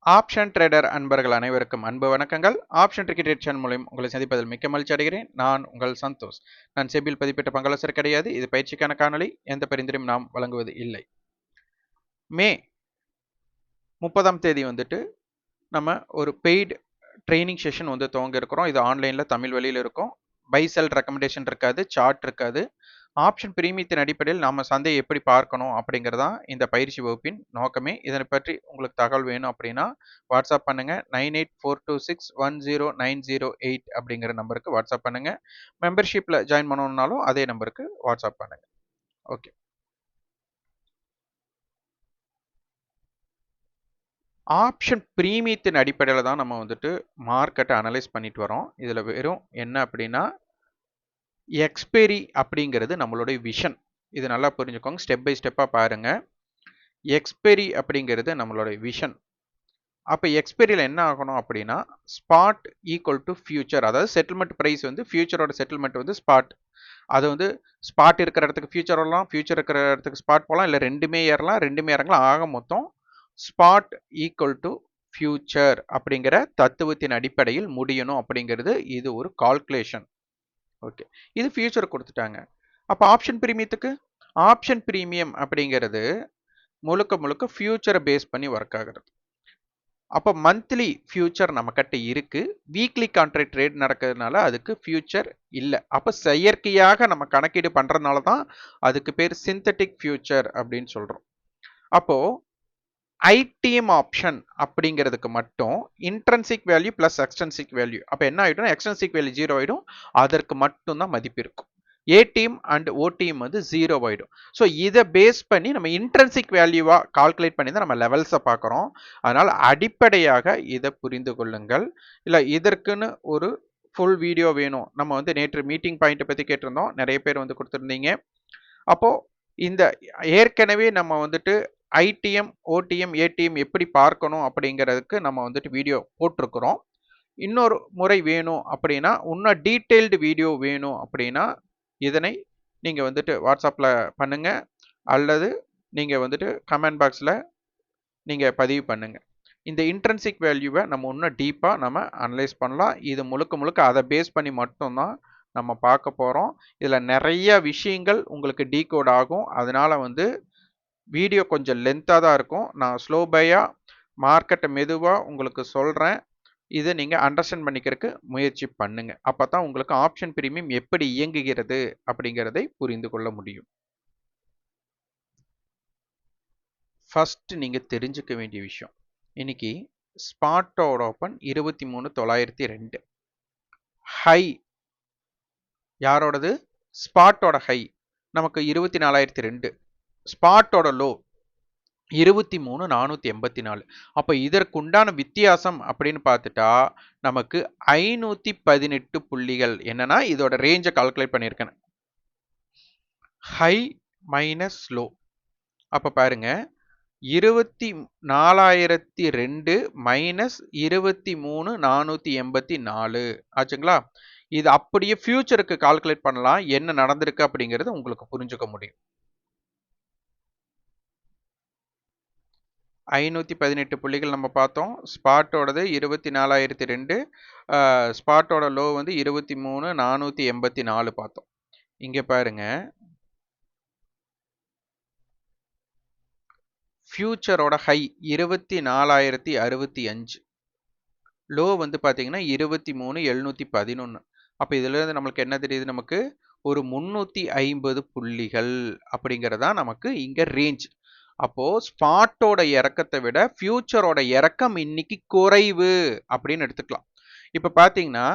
Option trader அன்பர்கள் அனைவருக்கும் அன்பு வணக்கங்கள். ஆப்ஷன் ட்ரிக்கெட் சேனல் மூலம் உங்களை சந்திப்பதில் மிக்க மகிழ்ச்சி அடைகிறேன். நான் உங்கள் சந்தோஷ். நான் செபியில் பதிப்பிட்ட பங்காளர் கிடையாது. இது பயிற்சிக்கான காணொலி. எந்த பரிந்துரையும் நாம் வழங்குவது இல்லை. மே 30ஆம் தேதி வந்துட்டு நம்ம ஒரு பெய்டு ட்ரைனிங் செஷன் வந்து துவங்க இருக்கிறோம். இது ஆன்லைனில் தமிழ் வழியில் இருக்கும். பை செல் ரெக்கமெண்டேஷன் இருக்காது, சார்ட் இருக்காது. ஆப்ஷன் பிரீமியத்தின் அடிப்படையில் நாம் சந்தையை எப்படி பார்க்கணும் அப்படிங்கிறதான் இந்த பயிற்சி வகுப்பின் நோக்கமே. இதனை பற்றி உங்களுக்கு தகவல் வேணும் அப்படின்னா வாட்ஸ்அப் பண்ணுங்க. 9842610908 அப்படிங்கிற நம்பருக்கு வாட்ஸ்அப் பண்ணுங்க. மெம்பர்ஷிப்ல ஜாயின் பண்ணணும்னாலும் அதே நம்பருக்கு வாட்ஸ்அப் பண்ணுங்க. ஓகே. ஆப்ஷன் பிரீமியத்தின் அடிப்படையில் தான் நம்ம வந்துட்டு மார்க்கெட்டை அனலைஸ் பண்ணிட்டு வரோம். இதில் வெறும் என்ன அப்படின்னா எக்ஸ்பைரி அப்படிங்கிறது நம்மளுடைய விஷன். இது நல்லா புரிஞ்சுக்கோங்க. ஸ்டெப் பை ஸ்டெப்பாக பாருங்க. எக்ஸ்பைரி அப்படிங்கிறது நம்மளுடைய விஷன். அப்போ எக்ஸ்பைரியில் என்ன ஆகணும் அப்படின்னா ஸ்பாட் ஈக்குவல் டு ஃபியூச்சர், அதாவது செட்டில்மெண்ட் ப்ரைஸ் வந்து ஃபியூச்சரோட செட்டில்மெண்ட் வந்து ஸ்பாட். அது வந்து ஸ்பாட் இருக்கிற இடத்துக்கு ஃபியூச்சர் வரலாம், ஃபியூச்சர் இருக்கிற இடத்துக்கு ஸ்பாட் போகலாம், இல்லை ரெண்டுமே ஏறலாம், ரெண்டுமே இறங்கலாம். ஆக மொத்தம் ஸ்பாட் ஈக்குவல் டு ஃபியூச்சர் அப்படிங்கிற தத்துவத்தின் அடிப்படையில் முடியணும் அப்படிங்கிறது இது ஒரு கால்குலேஷன். ஓகே, இது ஃபியூச்சர் கொடுத்துட்டாங்க. அப்போ ஆப்ஷன் பிரீமியத்துக்கு ஆப்ஷன் பிரீமியம் அப்படிங்கிறது முழுக்க முழுக்க ஃபியூச்சரை பேஸ் பண்ணி ஒர்க் ஆகிறது. அப்போ மந்த்லி ஃபியூச்சர் நம்மக்கிட்ட இருக்கு, வீக்லி கான்ட்ராக்ட் ட்ரேட் நடக்கிறதுனால அதுக்கு ஃபியூச்சர் இல்லை. அப்போ செயற்கையாக நம்ம கணக்கீடு பண்ணுறதுனால தான் அதுக்கு பேர் சிந்தட்டிக் ஃபியூச்சர் அப்படின்னு சொல்கிறோம். அப்போது ஐடிஎம் ஆப்ஷன் அப்படிங்கிறதுக்கு மட்டும் intrinsic value plus extrinsic value. அப்போ என்ன ஆகிடும், எக்ஸ்டென்சிக் வேல்யூ 0 ஆகிடும், அதற்கு மட்டும்தான் மதிப்பு இருக்கும். ஏடிஎம் அண்ட் ஓடிஎம் வந்து 0 ஆகிடும். ஸோ இதை பேஸ் பண்ணி நம்ம இன்ட்ரன்சிக் வேல்யூவாக கால்குலேட் பண்ணி தான் நம்ம லெவல்ஸை பார்க்குறோம். அதனால் அடிப்படையாக இதை புரிந்து கொள்ளுங்கள். இல்லை இதற்குன்னு ஒரு ஃபுல் வீடியோ வேணும், நம்ம வந்து நேற்று மீட்டிங் பாயிண்ட்டை பற்றி கேட்டிருந்தோம், நிறைய பேர் வந்து கொடுத்துருந்தீங்க. அப்போது இந்த ஏற்கனவே நம்ம வந்துட்டு ஐடிஎம் ஓடிஎம் ஏடிஎம் எப்படி பார்க்கணும் அப்படிங்கிறதுக்கு நம்ம வந்துட்டு வீடியோ போட்டிருக்கிறோம். இன்னொரு முறை வேணும் அப்படின்னா, இன்னும் டீட்டெயில்டு வீடியோ வேணும் அப்படின்னா இதனை நீங்கள் வந்துட்டு வாட்ஸ்அப்பில் பண்ணுங்கள், அல்லது நீங்கள் வந்துட்டு கமெண்ட் பாக்ஸில் நீங்கள் பதிவு பண்ணுங்கள். இந்த இன்ட்ரன்சிக் வேல்யூவை நம்ம இன்னும் டீப்பாக நம்ம அனலைஸ் பண்ணலாம். இது முழுக்க முழுக்க அதை பேஸ் பண்ணி மட்டும்தான் நம்ம பார்க்க போகிறோம். இதில் நிறைய விஷயங்கள் உங்களுக்கு டீகோட் ஆகும். அதனால் வந்து வீடியோ கொஞ்சம் லென்த்தாக தான் இருக்கும். நான் ஸ்லோ பையாக மார்க்கெட்டை மெதுவாக உங்களுக்கு சொல்கிறேன். இதை நீங்கள் அண்டர்ஸ்டாண்ட் பண்ணிக்கிறதுக்கு முயற்சி பண்ணுங்கள். அப்போ தான் உங்களுக்கு ஆப்ஷன் பிரீமியம் எப்படி இயங்குகிறது அப்படிங்கிறதை புரிந்து கொள்ள முடியும். ஃபஸ்ட்டு நீங்கள் தெரிஞ்சுக்க வேண்டிய விஷயம், இன்னைக்கு ஸ்பாட்டோட ஓப்பன் 23,902. ஹை யாரோடது? ஸ்பாட்டோட ஹை நமக்கு 24,002. ஸ்பாட்டோட லோ 23,484. அப்போ இதற்குண்டான வித்தியாசம் அப்படின்னு பார்த்துட்டா நமக்கு 518 புள்ளிகள். என்னன்னா இதோட ரேஞ்சை கால்குலேட் பண்ணியிருக்கேன், ஹை மைனஸ் லோ. அப்போ பாருங்க, 24,002 மைனஸ் 23,484 ஆச்சுங்களா? இது அப்படியே ஃபியூச்சருக்கு கால்குலேட் பண்ணலாம், என்ன நடந்திருக்கு அப்படிங்கிறது உங்களுக்கு புரிஞ்சுக்க முடியும். 518 புள்ளிகள் நம்ம பார்த்தோம். ஸ்பாட்டோடது 24,002, ஸ்பாட்டோட லோ வந்து 23,484 பார்த்தோம். இங்கே பாருங்க, ஃபியூச்சரோட ஹை 24,065, லோ வந்து பார்த்தீங்கன்னா 23,711. அப்போ இதிலிருந்து நம்மளுக்கு என்ன தெரியுது, நமக்கு ஒரு 350 புள்ளிகள் அப்படிங்கிறதா நமக்கு இங்கே ரேஞ்ச். அப்போ ஸ்பாட்டோட இறக்கத்தை விட ஃபியூச்சரோட இறக்கம் இன்னைக்கு குறைவு அப்படின்னு எடுத்துக்கலாம். இப்போ பார்த்தீங்கன்னா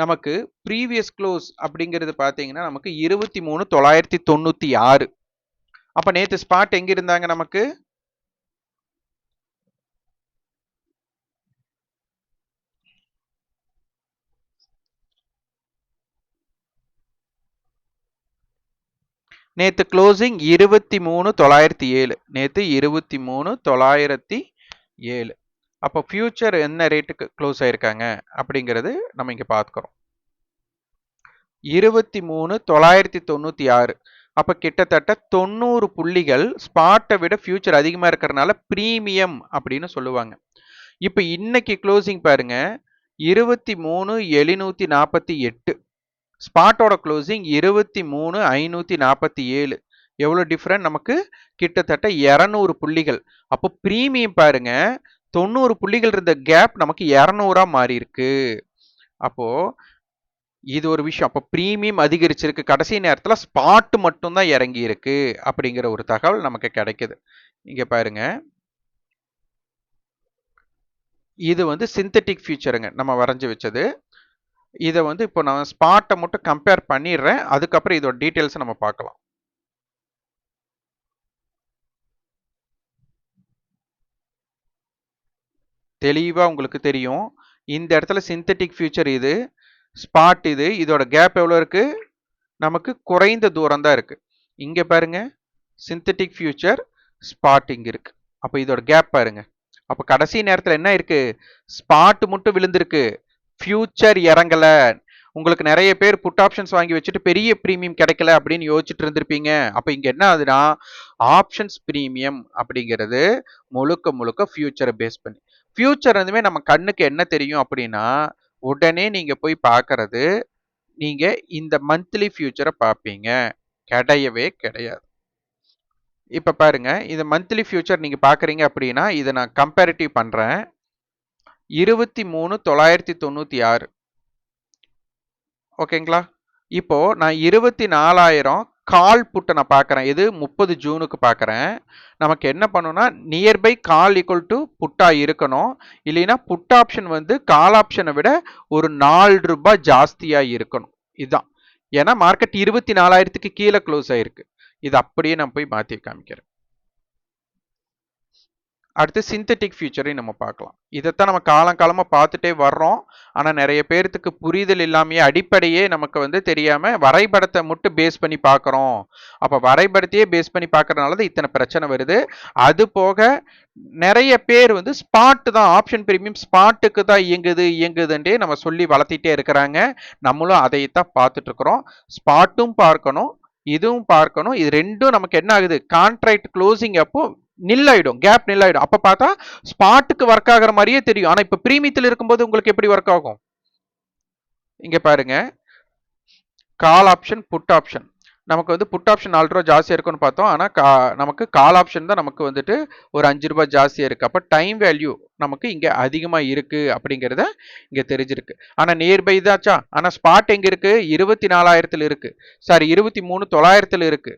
நமக்கு ப்ரீவியஸ் க்ளோஸ் அப்படிங்கிறது பார்த்தீங்கன்னா நமக்கு 23,996. அப்போ நேற்று ஸ்பாட் எங்க இருந்தாங்க, நமக்கு நேற்று க்ளோசிங் 23,907. நேற்று 23,907. அப்போ ஃபியூச்சர் என்ன ரேட்டுக்கு க்ளோஸ் ஆயிருக்காங்க அப்படிங்கிறது நம்ம இங்கே பார்க்குறோம், 23,996. அப்போ கிட்டத்தட்ட 90 புள்ளிகள் ஸ்பாட்டை விட ஃபியூச்சர் அதிகமாக இருக்கிறதுனால ப்ரீமியம் அப்படின்னு சொல்லுவாங்க. இப்போ இன்னைக்கு க்ளோசிங் பாருங்க 23,748. ஸ்பாட்டோட க்ளோசிங் 23,547. எவ்வளோ டிஃப்ரெண்ட் நமக்கு? கிட்டத்தட்ட 200 புள்ளிகள். அப்போ பிரீமியம் பாருங்க 90 புள்ளிகள் இருந்த கேப் நமக்கு 200ஆ மாறி இருக்கு. அப்போ இது ஒரு விஷயம். அப்போ பிரீமியம் அதிகரிச்சிருக்கு, கடைசி நேரத்தில் ஸ்பாட் மட்டும்தான் இறங்கி இருக்கு அப்படிங்கிற ஒரு தகவல் நமக்கு கிடைக்குது. இங்க பாருங்க, இது வந்து சிந்தட்டிக் ஃபியூச்சருங்க நம்ம வரைஞ்சி வச்சது. இதை வந்து இப்போ நான் ஸ்பாட்டை மட்டும் கம்பேர் பண்ணிடுறேன், அதுக்கப்புறம் இதோட டீட்டெயில்ஸ் நம்ம பார்க்கலாம். தெளிவா உங்களுக்கு தெரியும். இந்த இடத்துல சிந்தட்டிக் ஃபியூச்சர் இது, ஸ்பாட் இது, இதோட கேப் எவ்வளோ இருக்கு? நமக்கு குறைந்த தூரம் தான் இருக்கு. இங்க பாருங்க, சிந்தட்டிக் ஃபியூச்சர், ஸ்பாட் இங்க இருக்கு. அப்போ இதோட கேப் பாருங்க. அப்போ கடைசி நேரத்தில் என்ன இருக்கு? ஸ்பாட் மட்டும் விழுந்திருக்கு, ஃபியூச்சர் இறங்கல. உங்களுக்கு நிறைய பேர் புட் ஆப்ஷன்ஸ் வாங்கி வச்சுட்டு பெரிய பிரீமியம் கிடைக்கல அப்படின்னு யோசிச்சுட்டு இருந்திருப்பீங்க. அப்போ இங்க என்ன ஆகுதுன்னா, ஆப்ஷன்ஸ் பிரீமியம் அப்படிங்கிறது முழுக்க முழுக்க ஃபியூச்சரை பேஸ் பண்ணி. ஃபியூச்சர் வந்துமே நம்ம கண்ணுக்கு என்ன தெரியும் அப்படின்னா, உடனே நீங்க போய் பார்க்கறது, நீங்க இந்த மந்த்லி ஃபியூச்சரை பார்ப்பீங்க. கிடையவே கிடையாது. இப்ப பாருங்க, இந்த மந்த்லி ஃபியூச்சர் நீங்க பார்க்குறீங்க அப்படின்னா, இதை நான் கம்பேரிட்டிவ் பண்றேன். 23,996. ஓகேங்களா? இப்போ நான் 24,000 கால் புட்டை நான் பார்க்குறேன். இது 30 ஜூனுக்கு பார்க்குறேன். நமக்கு என்ன பண்ணணும்னா, நியர்பை கால் ஈக்குவல் டு புட்டா இருக்கணும். இல்லைன்னா புட் ஆப்ஷன் வந்து கால் ஆப்ஷனை விட ஒரு 4 ரூபாய் ஜாஸ்தியா இருக்கணும். இதுதான். ஏன்னா மார்க்கெட் 24,000க்கு கீழே க்ளோஸ் ஆயிருக்கு. இது அப்படியே நான் போய் மாற்றி காமிக்கிறேன். அடுத்து சிந்தட்டிக் ஃபியூச்சரையும் நம்ம பார்க்கலாம். இதைத்தான் நம்ம காலங்காலமாக பார்த்துட்டே வர்றோம். ஆனால் நிறைய பேர்த்துக்கு புரிதல் இல்லாமையே, அடிப்படையே நமக்கு வந்து தெரியாமல் வரைபடத்தை மட்டும் பேஸ் பண்ணி பார்க்குறோம். அப்போ வரைபடத்தையே பேஸ் பண்ணி பார்க்கறதுனால தான் இத்தனை பிரச்சனை வருது. அது போக நிறைய பேர் வந்து ஸ்பாட்டு தான், ஆப்ஷன் பிரீமியம் ஸ்பாட்டுக்கு தான் இயங்குதுன்றே நம்ம சொல்லி வளர்த்திட்டே இருக்கிறாங்க. நம்மளும் அதைத்தான் பார்த்துட்டு இருக்கிறோம். ஸ்பாட்டும் பார்க்கணும், இதுவும் பார்க்கணும். இது ரெண்டும் நமக்கு என்ன ஆகுது? கான்ட்ராக்ட் க்ளோசிங் அப்போ நில்லாயிடும், கேப் நில்லாயிடும். அப்ப பார்த்தா ஸ்பாட்டுக்கு ஒர்க் ஆகிற மாதிரியே தெரியும். ஆனா இப்ப பிரீமியத்தில் இருக்கும்போது உங்களுக்கு எப்படி ஒர்க் ஆகும்? இங்க பாருங்க, கால் ஆப்ஷன், புட் ஆப்ஷன். நமக்கு வந்து புட் ஆப்ஷன் 4 ரூபா ஜாஸ்தியா இருக்குன்னு பார்த்தோம். ஆனா நமக்கு கால் ஆப்ஷன் தான் நமக்கு வந்துட்டு ஒரு 5 ரூபாய் ஜாஸ்தியா இருக்கு. அப்ப டைம் வேல்யூ நமக்கு இங்க அதிகமா இருக்கு அப்படிங்கறத இங்க தெரிஞ்சிருக்கு. ஆனா நியர்பை தாச்சா. ஆனா ஸ்பாட் எங்க இருக்கு? 24,000 இருக்கு. சாரி, 23,900 இருக்கு.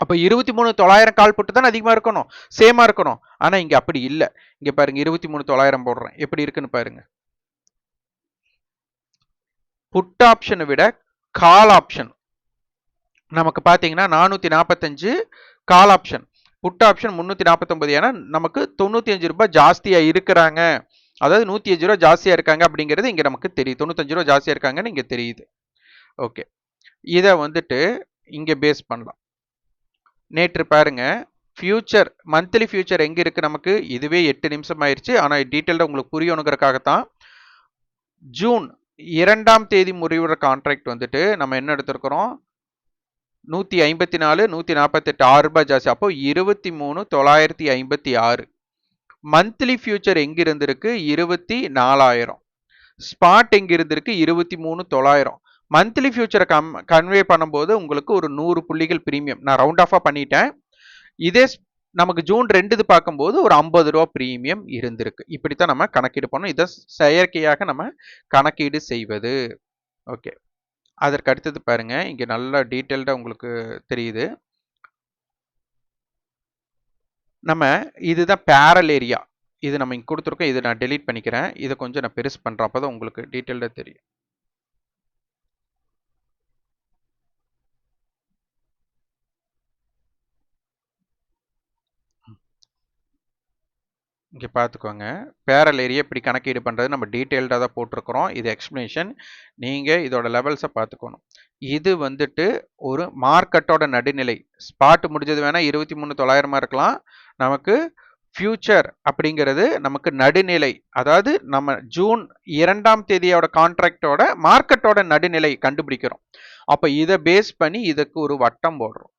அப்போ 23,900 கால் புட்டு தான் அதிகமா இருக்கணும், சேமா இருக்கணும். ஆனா இங்க அப்படி இல்லை. இங்க பாருங்க, 23,900 போடுறேன், எப்படி இருக்குன்னு பாருங்க. புட் ஆப்ஷனை விட கால் ஆப்ஷன் நமக்கு பாத்தீங்கன்னா 445, கால் ஆப்ஷன் புட் ஆப்ஷன் 349. ஏன்னா நமக்கு 95 ரூபாய் ஜாஸ்தியா இருக்கிறாங்க, அதாவது 105 ரூபாய் ஜாஸ்தியா இருக்காங்க அப்படிங்கிறது இங்க நமக்கு தெரியுது. 95 ரூபாய் ஜாஸ்தியா இருக்காங்கன்னு இங்க தெரியுது. ஓகே, இதை வந்துட்டு இங்க பேஸ் பண்ணலாம். நேற்று பாருங்க, ஃபியூச்சர் மந்த்லி ஃபியூச்சர் எங்க இருக்கு நமக்கு? இதுவே 8 நிமிஷம் ஆயிடுச்சு. ஆனா டீட்டெயில்டா உங்களுக்கு புரியணுங்கிறதுக்காகத்தான். ஜூன் 2ஆம் தேதி முடிவுற கான்ட்ராக்ட் வந்துட்டு நம்ம என்ன எடுத்திருக்கிறோம்? 154, 148, 6 ரூபாய் ஜாஸ்தி. அப்போ 23,956. மந்த்லி ஃபியூச்சர் எங்க இருந்திருக்கு? 24,000. ஸ்பாட் எங்க இருந்திருக்கு? 23,900. மந்த்லி ஃபியூச்சரை கன்வே பண்ணும்போது உங்களுக்கு ஒரு 100 புள்ளிகள் பிரீமியம். நான் ரவுண்ட் ஆஃபா பண்ணிட்டேன். இதே நமக்கு ஜூன் 2 பார்க்கும்போது ஒரு 50 ரூபா பிரீமியம் இருந்திருக்கு. இப்படித்தான் நம்ம கணக்கீடு பண்ணணும். இதை செயற்கையாக நம்ம கணக்கீடு செய்வது. ஓகே, அதற்கு அடுத்தது பாருங்க, இங்க நல்லா டீட்டெயில்டா உங்களுக்கு தெரியுது. நம்ம இதுதான் பேரல் ஏரியா. இது நம்ம இங்க கொடுத்துருக்கோம். இதை நான் டெலீட் பண்ணிக்கிறேன். இதை கொஞ்சம் நான் பெருசு பண்றேன், அப்பதான் உங்களுக்கு டீட்டெயில்டா தெரியும். இங்கே பார்த்துக்கோங்க, பேரல் ஏரியா இப்படி கணக்கீடு பண்ணுறது நம்ம டீட்டெயில்டாக தான் போட்டிருக்கிறோம். இது எக்ஸ்பிளனேஷன். நீங்கள் இதோட லெவல்ஸை பார்த்துக்கணும். இது வந்துட்டு ஒரு மார்க்கெட்டோட நடுநிலை. ஸ்பாட் முடிஞ்சது வேணால் 23,900 இருக்கலாம். நமக்கு ஃபியூச்சர் அப்படிங்கிறது நமக்கு நடுநிலை. அதாவது நம்ம ஜூன் 2ஆம் தேதியோட கான்ட்ராக்டோட மார்க்கெட்டோட நடுநிலை கண்டுபிடிக்கிறோம். அப்போ இதை பேஸ் பண்ணி இதுக்கு ஒரு வட்டம் போடுறோம்.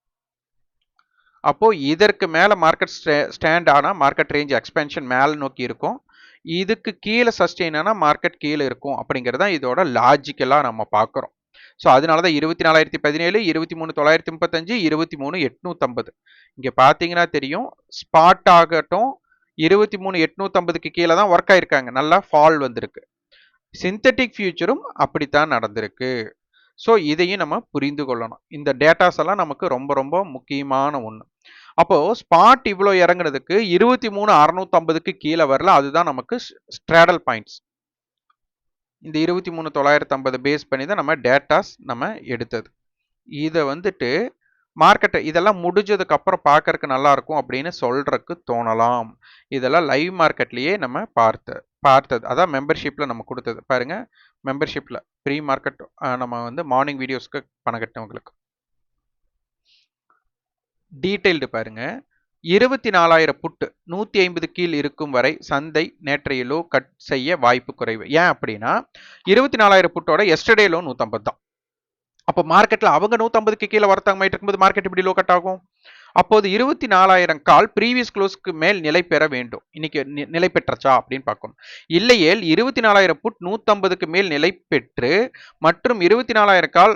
அப்போ இதற்கு மேல மார்க்கெட் ஸ்டாண்ட் ஆனா மார்க்கெட் ரேஞ்ச் எக்ஸ்பென்ஷன் மேல நோக்கி இருக்கும். இதுக்கு கீழே சஸ்டெயின் ஆனால் மார்க்கெட் கீழே இருக்கும் அப்படிங்கிறத இதோட லாஜிக்கலாக நம்ம பார்க்குறோம். ஸோ அதனால தான் 24,017, 23,935, 23,850. இங்கே பார்த்தீங்கன்னா தெரியும், ஸ்பாட் ஆகட்டும் 23,850க்கு கீழே தான் ஒர்க் ஆயிருக்காங்க, நல்லா ஃபால் வந்திருக்கு. சிந்தட்டிக் ஃபியூச்சரும் அப்படித்தான் நடந்திருக்கு. ஸோ இதையும் நம்ம புரிந்து கொள்ளணும். இந்த டேட்டாஸ் எல்லாம் நமக்கு ரொம்ப ரொம்ப முக்கியமான ஒன்று. அப்போ ஸ்பாட் இவ்வளோ இறங்குறதுக்கு 23,650க்கு கீழே வரல, அதுதான் நமக்கு ஸ்ட்ராடல் பாயிண்ட்ஸ். இந்த 23,950 பேஸ் பண்ணி தான் நம்ம டேட்டாஸ் நம்ம எடுத்தது. இதை வந்துட்டு மார்க்கெட்டை இதெல்லாம் முடிஞ்சதுக்கு அப்புறம் பார்க்கறதுக்கு நல்லா இருக்கும் அப்படின்னு சொல்றதுக்கு தோணலாம். இதெல்லாம் லைவ் மார்க்கெட்லயே நம்ம பார்த்தது. அதான் மெம்பர்ஷிப்ல நம்ம கொடுத்தது பாருங்க. மெம்பர்ஷிப்ல ப்ரீ மார்க்கெட் நம்ம வந்து மார்னிங் வீடியோஸ்க்கு பணம் கட்டினவங்களுக்கு டீடைல்டு பாருங்க. 24,000 புட்டு 150 கீழ் இருக்கும் வரை சந்தை நேற்றைய லோ கட் செய்ய வாய்ப்பு குறைவு. ஏன் அப்படின்னா 24,000 புட்டோட எஸ்டர்டே லோ 150 தான். அப்போ மார்க்கெட்ல அவங்க 150க்கு கீழே வரத்தாங்கமாயிட்டு இருக்கும்போது மார்க்கெட் இப்படி லோ கட் ஆகும். அப்போது 24,000 கால் ப்ரீவியஸ் க்ளோஸ்க்கு மேல் நிலை பெற வேண்டும். இன்னைக்கு நிலை பெற்றச்சா அப்படின்னு பார்க்கணும். இல்லையேல் 24,000 புட் 150க்கு மேல் நிலை பெற்று மற்றும் 24,000 கால்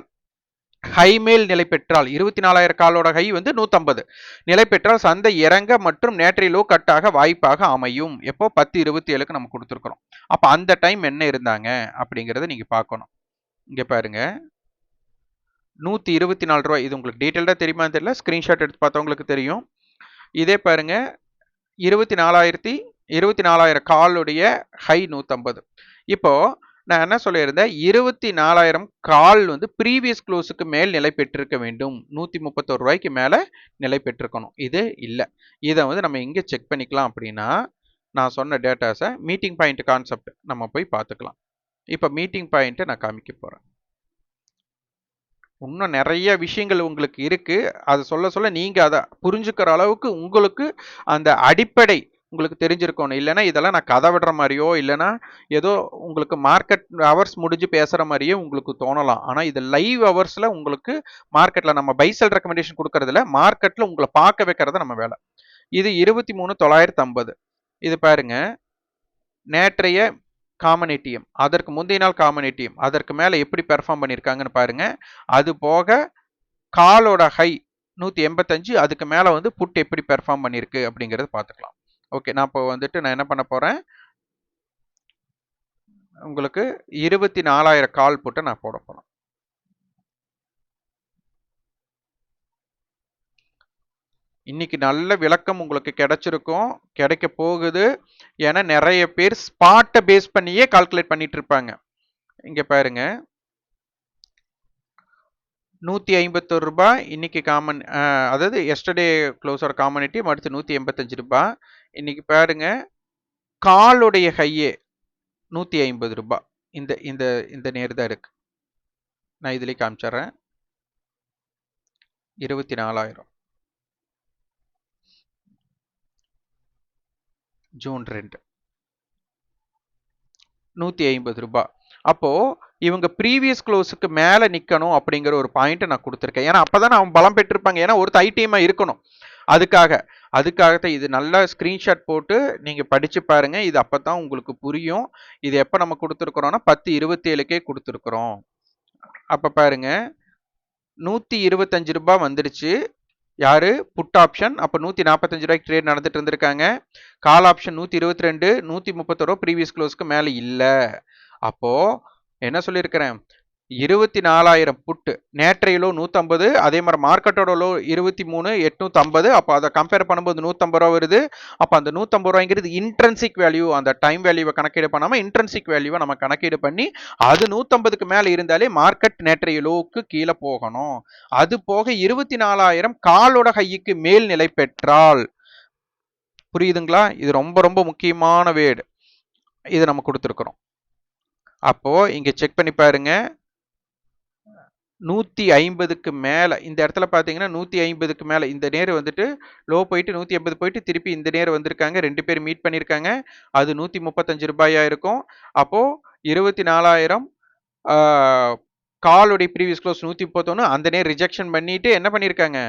ஹை மேல் நிலை பெற்றால் 24,000 காலோட ஹை வந்து 150 நிலை பெற்றால் சந்தை இறங்க மற்றும் நேற்றைய லோ கட்டாக வாய்ப்பாக அமையும். எப்போ 10:27க்கு நம்ம கொடுத்துருக்கிறோம். அப்ப அந்த டைம் என்ன இருந்தாங்க அப்படிங்கறத நீங்க பார்க்கணும். இங்க பாருங்க 124 ரூபாய். இது உங்களுக்கு டீட்டெயில்டா தெரியுமா தெரியல, ஸ்கிரீன்ஷாட் எடுத்து பார்த்தவங்களுக்கு தெரியும். இதே பாருங்க 24,000 காலுடைய ஹை 150. இப்போ நான் என்ன சொல்லியிருந்தேன், 24,000 கால் வந்து ப்ரீவியஸ் க்ளோஸுக்கு மேல் நிலை பெற்றிருக்க வேண்டும். 131 ரூபாய்க்கு மேலே நிலை பெற்றிருக்கணும். இது இல்லை. இதை வந்து நம்ம எங்கே செக் பண்ணிக்கலாம் அப்படின்னா, நான் சொன்ன டேட்டாஸை மீட்டிங் பாயிண்ட் கான்செப்ட் நம்ம போய் பார்த்துக்கலாம். இப்போ மீட்டிங் பாயிண்ட்டை நான் காமிக்க போகிறேன். இன்னும் நிறைய விஷயங்கள் உங்களுக்கு இருக்கு. அதை சொல்ல நீங்க அதை புரிஞ்சுக்கிற அளவுக்கு உங்களுக்கு அந்த அடிப்படை உங்களுக்கு தெரிஞ்சிருக்கணும். இல்லைன்னா இதெல்லாம் நான் கதை விடுற மாதிரியோ இல்லைன்னா ஏதோ உங்களுக்கு மார்க்கெட் ஹவர்ஸ் முடிஞ்சு பேசுற மாதிரியே உங்களுக்கு தோணலாம். ஆனா இது லைவ் ஹவர்ஸ்ல உங்களுக்கு மார்க்கெட்ல நம்ம பை செல் ரெக்கமெண்டேஷன் கொடுக்கறதுல மார்க்கெட்ல உங்களை பார்க்க வைக்கிறது நம்ம வேலை. இது 23,950. இது பாருங்க, நேற்றைய காமன் ஏடிஎம், அதற்கு முந்தைய நாள் காமன் ஏடிஎம், அதற்கு மேல எப்படி பெர்ஃபார்ம் பண்ணியிருக்காங்கன்னு பாருங்க. அது போக காலோட ஹை 185, அதுக்கு மேல வந்து புட் எப்படி பெர்ஃபார்ம் பண்ணியிருக்கு அப்படிங்கறது பார்த்துக்கலாம். ஓகே, நான் இப்போ வந்துட்டு நான் என்ன பண்ண போறேன், உங்களுக்கு 24,000 கால் புட்டை நான் போட போறேன். இன்னைக்கு நல்ல விளக்கம் உங்களுக்கு கிடைச்சிருக்கும், கிடைக்க போகுது. ஏன்னா நிறைய பேர் ஸ்பாட்டை பேஸ் பண்ணியே கால்குலேட் பண்ணிட்டு இருப்பாங்க. இங்க பாருங்க 151 ரூபாய் இன்னைக்கு காமன், அதாவது எஸ்டர்டே க்ளோஸர் காமனிட்டி அடுத்து 185 ரூபாய். இன்னைக்கு பாருங்க காலுடைய ஹையே 150 ரூபாய். இந்த இந்த இந்த நேர் தான் இருக்கு. நான் இதுலயே காமிச்சிடுறேன். 24,000 ஜூன் 2 150 ரூபாய். அப்போ இவங்க ப்ரீவியஸ் க்ளோஸுக்கு மேல நிக்கணும் அப்படிங்கிற ஒரு பாயிண்ட் நான் கொடுத்துருக்கேன். ஏன்னா அப்பதான் அவங்க பலம் பெற்றிருப்பாங்க. ஏன்னா ஒரு ஐடிஎம்மா இருக்கணும். அதுக்காகத்தான் இது நல்லா ஸ்கிரீன்ஷாட் போட்டு நீங்க படிச்சு பாருங்க. இது அப்பதான் உங்களுக்கு புரியும். இது எப்ப நம்ம கொடுத்துருக்கிறோம்னா 10:27க்கே கொடுத்துருக்கிறோம். அப்ப பாருங்க 125 ரூபாய் வந்துருச்சு. யாரு புட் ஆப்ஷன். அப்ப 145 ரூபாய்க்கு ட்ரேட் நடந்துட்டு இருந்திருக்காங்க. கால் ஆப்ஷன் 122, 131 ரூபாய் ப்ரீவியஸ் க்ளோஸ்க்கு மேல இல்ல. அப்போ என்ன சொல்லியிருக்கிறேன், 24,000 புட்டு நேற்றைய லோ 150, அதே மாதிரி மார்க்கெட்டோட லோ 23,850. அப்போ அதை கம்பேர் பண்ணும்போது 150 ரூபா வருது. அப்போ அந்த 150 ரூபாய்ங்கிறது இன்ட்ரென்சிக் வேல்யூ. அந்த டைம் வேல்யூவை கணக்கீடு பண்ணாமல் இன்ட்ரென்சிக் வேல்யூவை நம்ம கணக்கீடு பண்ணி அது 150க்கு மேலே இருந்தாலே மார்க்கெட் நேற்றைய லோவுக்கு கீழே போகணும். அது போக 24,000 காலோட ஹைக்கு மேல் நிலை பெற்றால், புரியுதுங்களா? இது ரொம்ப ரொம்ப முக்கியமான வேர்டு. இதை நம்ம கொடுத்துருக்குறோம். அப்போ இங்க செக் பண்ணி பாருங்க, 150க்கு மேல இந்த இடத்துல பாத்தீங்கன்னா 150க்கு மேல இந்த நேர் வந்துட்டு லோ போயிட்டு 180 போயிட்டு திருப்பி இந்த நேர் வந்திருக்காங்க. 2 பேர் மீட் பண்ணிருக்காங்க. அது 135 ரூபாயா இருக்கும். அப்போ 24,000 காலுடைய ப்ரீவியஸ் க்ளோஸ் 131, அந்த நேர் ரிஜெக்ஷன் பண்ணிட்டு என்ன பண்ணிருக்காங்க,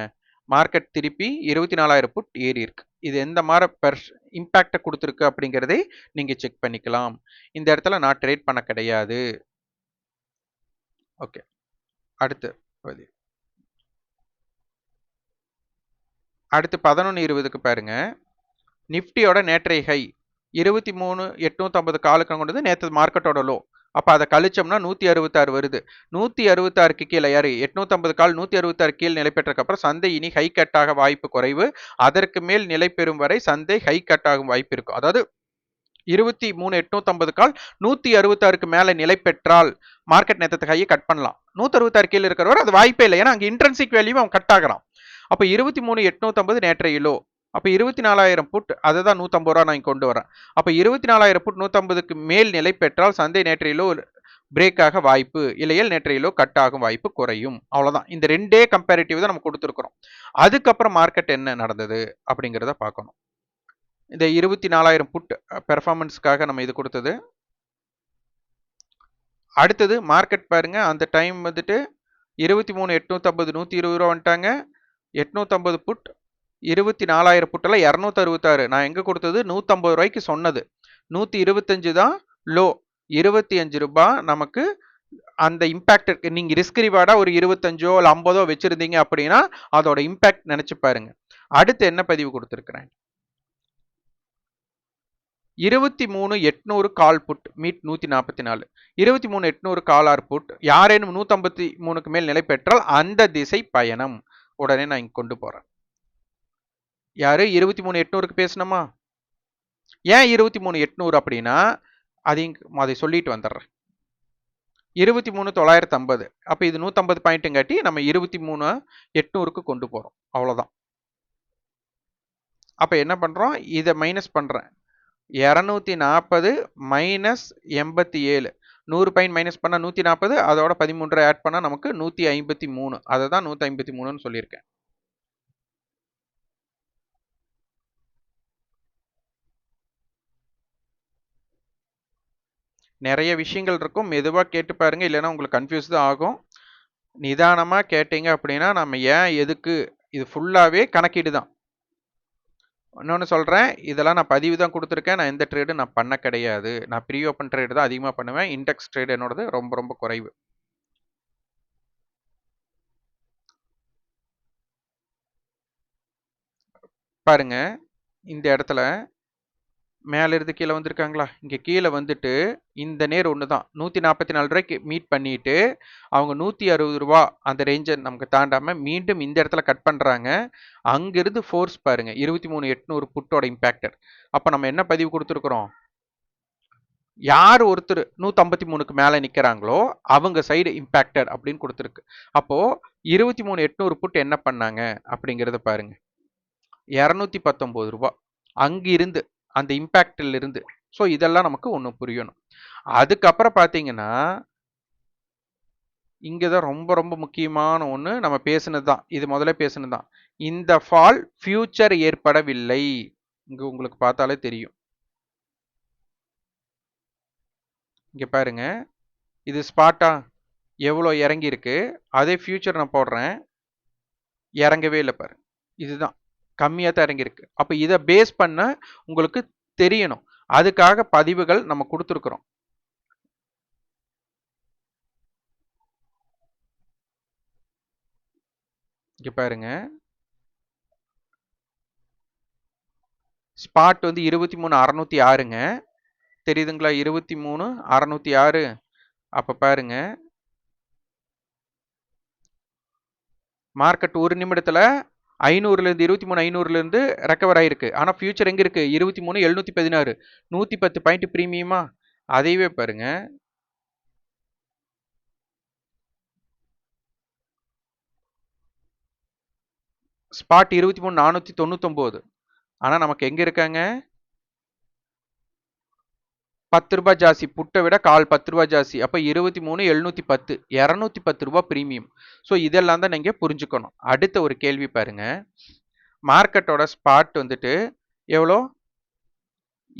மார்க்கெட் திருப்பி 24,000 புட் ஏறி இருக்கு. இது எந்த மாதிரி இம்பேக்டை கொடுத்துருக்கு அப்படிங்கிறதை நீங்க செக் பண்ணிக்கலாம். இந்த இடத்துல நான் ட்ரேட் பண்ண கிடையாது. ஓகே, அடுத்து அடுத்து 11:20க்கு பாருங்க. நிஃப்டியோட நேற்றைய ஹை 23,850 காலுக்கு கொண்டது நேற்று மார்க்கெட்டோட லோ. அப்போ அதை கழிச்சோம்னா 166 வருது. 166க்கு கீழே யாரு 850 கால் 166 கீழ் நிலை பெற்றதுக்கப்புறம் சந்தை இனி ஹை கட்டாக வாய்ப்பு குறைவு. அதற்கு மேல் நிலை பெறும் வரை சந்தை ஹை கட்டாகும் வாய்ப்பு இருக்கும். அதாவது 23,850 கால் 166க்கு மேல நிலை பெற்றால் மார்க்கெட் நேரத்துக்கு ஹையை கட் பண்ணலாம். 166 கீழே இருக்கிறவர் அது வாய்ப்பே இல்லை. ஏன்னா அங்கே இன்ட்ரென்சிக் வேல்யூ அவன் கட் ஆகிறான். அப்போ 23,850 நேற்றைய லோ. அப்போ 24,000 புட், அதை தான் 150 ரூபா நான் கொண்டு வரேன். அப்போ 24,000 புட் 150க்கு மேல் நிலை பெற்றால் சந்தை நேற்றைய லோ பிரேக் ஆக வாய்ப்பு, இல்லையல் நேற்றைய லோ கட் ஆகும் வாய்ப்பு குறையும். அவ்வளோதான். இந்த ரெண்டே கம்பேரிட்டிவ் தான் நம்ம கொடுத்துருக்குறோம். அதுக்கப்புறம் மார்க்கெட் என்ன நடந்தது அப்படிங்கிறத பார்க்கணும். இந்த 24,000 புட் பெர்ஃபார்மன்ஸ்க்காக நம்ம இது கொடுத்தது. அடுத்தது மார்க்கெட் பாருங்க, அந்த டைம் வந்துட்டு 23,850 120 ரூபா வந்துட்டாங்க. 850 புட் 24,000 புட்டில் 266. நான் எங்கே கொடுத்தது 150 ரூபாய்க்கு சொன்னது. 125 தான் லோ. 25 ரூபாய் நமக்கு அந்த இம்பாக்ட் இருக்கு. நீங்க ரிஸ்க் ரிவார்டா ஒரு 25 இல்லை 50 வச்சிருந்தீங்க அப்படின்னா அதோட இம்பாக்ட் நினைச்சு பாருங்க. அடுத்து என்ன பதிவு கொடுத்துருக்கிறேன், 23,800 call put meet 144. 23,800 call or put யாரேனும் 153க்கு மேல் நிலை பெற்றால் அந்த திசை பயணம். உடனே நான் இங்க கொண்டு போறேன். யாரு 23,800க்கு பேசணுமா? ஏன் 23,800 அப்படின்னா அதை சொல்லிட்டு வந்துடுறேன். 23,950. அப்ப இது 150 பாயிண்ட் காட்டி நம்ம 23,800க்கு கொண்டு போறோம். அவ்வளவுதான். அப்ப என்ன பண்றோம், இதை மைனஸ் பண்றேன். 240 மைனஸ் 87, 100 பாயிண்ட் மைனஸ் பண்ணா 140, அதோட 13 ஆட் பண்ணா நமக்கு 153. அதை தான் 153ன்னு சொல்லியிருக்கேன். நிறைய விஷயங்கள் இருக்கும், மெதுவாக கேட்டு பாருங்க, இல்லைன்னா உங்களுக்கு கன்ஃபியூஸ் தான் ஆகும். நிதானமாக கேட்டீங்க அப்படின்னா நம்ம ஏன் எதுக்கு, இது ஃபுல்லாகவே கணக்கீடு தான். இன்னொன்று சொல்கிறேன், இதெல்லாம் நான் பதிவு தான் கொடுத்துருக்கேன். நான் எந்த ட்ரேடும் நான் பண்ண கிடையாது. நான் ப்ரீ ஓப்பன் ட்ரேடு தான் அதிகமாக பண்ணுவேன். இண்டெக்ஸ் ட்ரேடு என்னோடது ரொம்ப ரொம்ப குறைவு. பாருங்க, இந்த இடத்துல மேல இருந்து கீழே வந்திருக்காங்களா, இங்க கீழே வந்துட்டு இந்த நேர் ஒன்று தான் 144 ரூபாய்க்கு மீட் பண்ணிட்டு அவங்க 160 ரூபா அந்த ரேஞ்சை நமக்கு தாண்டாம மீண்டும் இந்த இடத்துல கட் பண்றாங்க. அங்கிருந்து ஃபோர்ஸ் பாருங்க 23,800 புட்டோட இம்பாக்டர். அப்ப நம்ம என்ன பதிவு கொடுத்துருக்குறோம், யார் ஒருத்தர் 153க்கு மேல நிக்கிறாங்களோ அவங்க சைடு இம்பாக்டட் அப்படின்னு கொடுத்துருக்கு. அப்போ 23,800 புட் என்ன பண்ணாங்க அப்படிங்கிறத பாருங்க, 219 ரூபாய் அங்கிருந்து அந்த இம்பாக்டில் இருந்து. ஸோ இதெல்லாம் நமக்கு ஒன்று புரியணும். அதுக்கப்புறம் பார்த்தீங்கன்னா இங்கே தான் ரொம்ப ரொம்ப முக்கியமான ஒன்று நம்ம பேசுனது தான், இது முதல்ல பேசுனது தான். இந்த ஃபால் ஃபியூச்சர் ஏற்படவில்லை. இங்கே உங்களுக்கு பார்த்தாலே தெரியும். இங்கே பாருங்க, இது ஸ்பாட்டா எவ்வளோ இறங்கி இருக்கு, அதே ஃபியூச்சர் நான் போடுறேன், இறங்கவே இல்லை பாருங்க. இதுதான் கம்மியாக தான் இறங்கியிருக்கு. அப்போ இதை பேஸ் பண்ண உங்களுக்கு தெரியணும், அதுக்காக பதிவுகள் நம்ம கொடுத்துருக்குறோம். இங்க பாருங்க, ஸ்பாட் வந்து 23,606ங்க, தெரியுதுங்களா, 23,606. அப்ப பாருங்க, மார்க்கெட் ஒரு நிமிடத்துல 500லேருந்து 23,500லேருந்து ரெக்கவர் ஆயிருக்கு. ஆனால் ஃபியூச்சர் எங்கே இருக்குது, 23,716, 110 பாயிண்ட் ப்ரீமியமா. அதையவே பாருங்க, ஸ்பாட் 23,499. ஆனால் நமக்கு எங்கே இருக்காங்க, 10 ரூபாய் ஜாஸ்தி, புட்டை விட கால் 10 ரூபாய் ஜாஸ்தி. அப்போ 23,710, 210 ரூபாய் ப்ரீமியம். ஸோ இதெல்லாம் தான் நீங்கள் புரிஞ்சுக்கணும். அடுத்த ஒரு கேள்வி பாருங்க, மார்க்கெட்டோட ஸ்பாட் வந்துட்டு எவ்வளோ,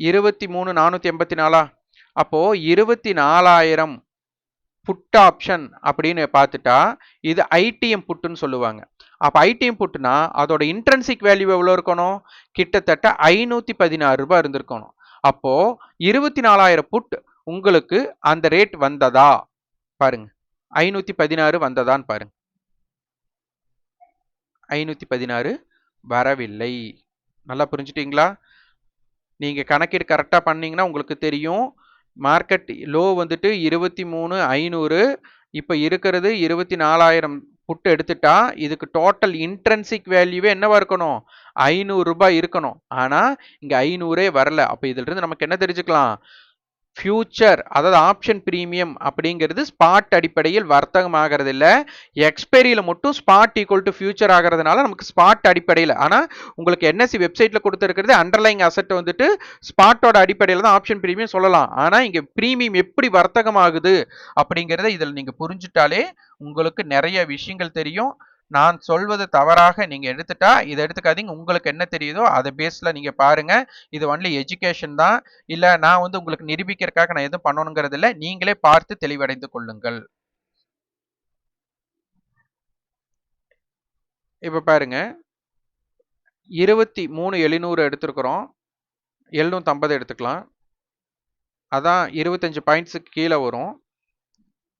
23,484. அப்போ 24,000 புட் ஆப்ஷன் அப்படின்னு பார்த்துட்டா இது ஐடிஎம் புட்டுன்னு சொல்லுவாங்க. அப்ப ஐடிஎம் புட்னா அதோட இன்ட்ரென்சிக் வேல்யூ எவ்வளவு இருக்கணும்? கிட்டத்தட்ட 516 ரூபாய் இருந்திருக்கணும். அப்போ 24,000 புட் உங்களுக்கு அந்த ரேட் வந்ததா பாருங்க. 516 வந்ததான்னு பாருங்க. 516 வரவில்லை. நல்லா புரிஞ்சுட்டீங்களா? நீங்க கணக்கீடு கரெக்டா பண்ணீங்கன்னா உங்களுக்கு தெரியும். மார்க்கெட் லோ வந்துட்டு 23,500, இப்ப இருக்கிறது 24,000 புட் எடுத்துட்டா இதுக்கு டோட்டல் இன்ட்ரென்சிக் வேல்யூவே என்னவா இருக்கணும்? 500 ரூபாய் இருக்கணும். ஆனா இங்க 500ஏ வரல. அப்ப இதுல இருந்து நமக்கு என்ன தெரிஞ்சுக்கலாம்? ஃபியூச்சர், அதாவது ஆப்ஷன் பிரீமியம் அப்படிங்கிறது ஸ்பாட் அடிப்படையில் வர்த்தகம் ஆகிறது இல்ல. எக்ஸ்பைரியில மட்டும் ஸ்பாட் ஈக்குவல் டு ஃபியூச்சர் ஆகிறதுனால நமக்கு ஸ்பாட் அடிப்படையில். ஆனா உங்களுக்கு என்எஸ்சி வெப்சைட்ல கொடுத்துருக்கிறது அண்டர்லைங் அசெட் வந்துட்டு ஸ்பாட்டோட அடிப்படையில் தான் ஆப்ஷன் பிரீமியம் சொல்லலாம். ஆனா இங்க பிரீமியம் எப்படி வர்த்தகம் ஆகுது அப்படிங்கிறத இதில் நீங்க புரிஞ்சுட்டாலே உங்களுக்கு நிறைய விஷயங்கள் தெரியும். நான் சொல்வது தவறாக நீங்க எடுத்துட்டா இதை எடுத்துக்காதீங்க. உங்களுக்கு என்ன தெரியுதோ அதை பேஸ்ல நீங்க பாருங்க. இது ஒன்லி எஜுகேஷன் தான். இல்ல நான் வந்து உங்களுக்கு நிரூபிக்கிறதுக்காக நான் எதுவும் பண்ணணுங்கிறது இல்ல. நீங்களே பார்த்து தெளிவடைந்து கொள்ளுங்கள். இப்ப பாருங்க, 23,700 எடுத்திருக்கிறோம். 750 எடுத்துக்கலாம். அதான் 25 பாயிண்ட்ஸுக்கு கீழே வரும்.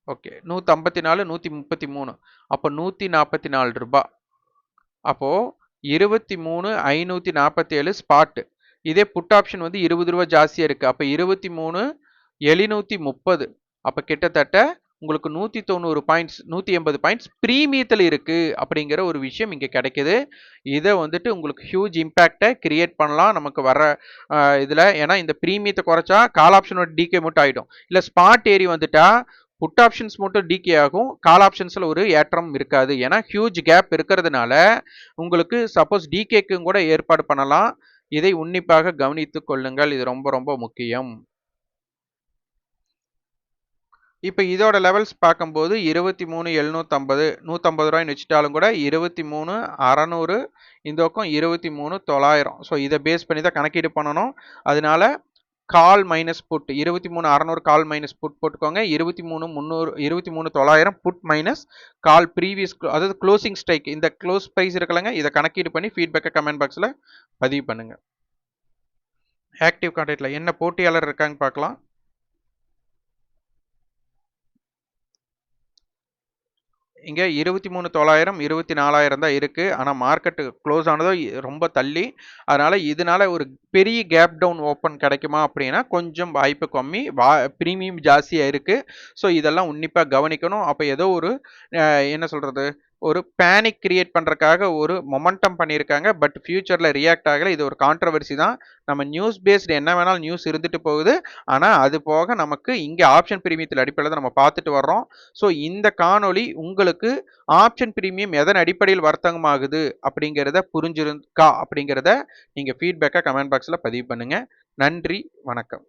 ஓகே, 154, 133, அப்போ 144 ரூபாய். அப்போ 23,547 ஸ்பாட். இதே புட் ஆப்ஷன் வந்து 20 ரூபாய் ஜாஸ்தியா இருக்கு. அப்ப 23,730. அப்ப கிட்டத்தட்ட உங்களுக்கு 190 பாயிண்ட்ஸ், 180 பாயிண்ட்ஸ் பிரீமியத்தில் இருக்கு அப்படிங்கிற ஒரு விஷயம் இங்க கிடைக்குது. இதை வந்துட்டு உங்களுக்கு ஹியூஜ் இம்பாக்டை கிரியேட் பண்ணலாம் நமக்கு வர இதுல. ஏன்னா இந்த பிரீமியத்தை குறைச்சா கால் ஆப்ஷனோட டிகே மட்டும் ஆயிடும். இல்ல ஸ்பாட் ஏறி வந்துட்டா புட் ஆப்ஷன்ஸ் மட்டும் டிகே ஆகும், கால் ஆப்ஷன்ஸ்ல ஒரு ஏற்றம் இருக்காது. ஏன்னா ஹியூஜ் கேப் இருக்கிறதுனால உங்களுக்கு சப்போஸ் டிகேக்கும் கூட ஏற்பாடு பண்ணலாம். இதை உன்னிப்பாக கவனித்துக் கொள்ளுங்கள். இது ரொம்ப ரொம்ப முக்கியம். இப்போ இதோட லெவல்ஸ் பார்க்கும்போது 23,750, 150 ரூபாய்னு வச்சுட்டாலும் கூட 23,600, இந்த பக்கம் 23,900. ஸோ இதை பேஸ் பண்ணி தான் கணக்கீடு பண்ணணும். அதனால கால் மைனஸ் புட் 23,600 கால் மைனஸ் புட் போட்டுக்கோங்க. 23,300, 23,900 புட் மைனஸ் கால் ப்ரீவியஸ், அதாவது க்ளோசிங் ஸ்ட்ரைக். இந்த க்ளோஸ் ப்ரைஸ் இருக்கலங்க, இதை கணக்கீடு பண்ணி ஃபீட்பேக்கை கமெண்ட் பாக்ஸில் பதிவு பண்ணுங்க. ஆக்டிவ் கான்டாக்டில் என்ன போட்டியாளர் இருக்காங்க பார்க்கலாம். இங்கே 23,900, 24,000 தான் இருக்கு. ஆனால் மார்க்கெட்டு க்ளோஸ் ஆனதோ ரொம்ப தள்ளி. அதனால இதனால ஒரு பெரிய கேப் டவுன் ஓப்பன் கிடைக்குமா அப்படின்னா கொஞ்சம் வாய்ப்பு கம்மி. பிரீமியம் ஜாஸ்தியாக இருக்கு. ஸோ இதெல்லாம் உன்னிப்பாக கவனிக்கணும். அப்போ ஏதோ ஒரு என்ன சொல்றது, ஒரு பேனிக் கிரியேட் பண்றதுக்காக ஒரு மொமெண்டம் பண்ணியிருக்காங்க. பட் ஃபியூச்சர்ல ரியாக்ட் ஆகல. இது ஒரு கான்ட்ரவர்சி தான். நம்ம நியூஸ் பேஸ்டு என்ன வேணாலும் நியூஸ் இருந்துட்டு போகுது. ஆனா அது போக நமக்கு இங்க ஆப்ஷன் பிரீமியத்தில் அடிப்படையில் தான் நம்ம பார்த்துட்டு வர்றோம். ஸோ இந்த காணொளி உங்களுக்கு ஆப்ஷன் பிரீமியம் எதன் அடிப்படையில் வர்த்தகம் ஆகுது அப்படிங்கிறத புரிஞ்சிருக்கா அப்படிங்கிறத நீங்க ஃபீட்பேக்கை கமெண்ட் பாக்ஸ்ல பதிவு பண்ணுங்க. நன்றி, வணக்கம்.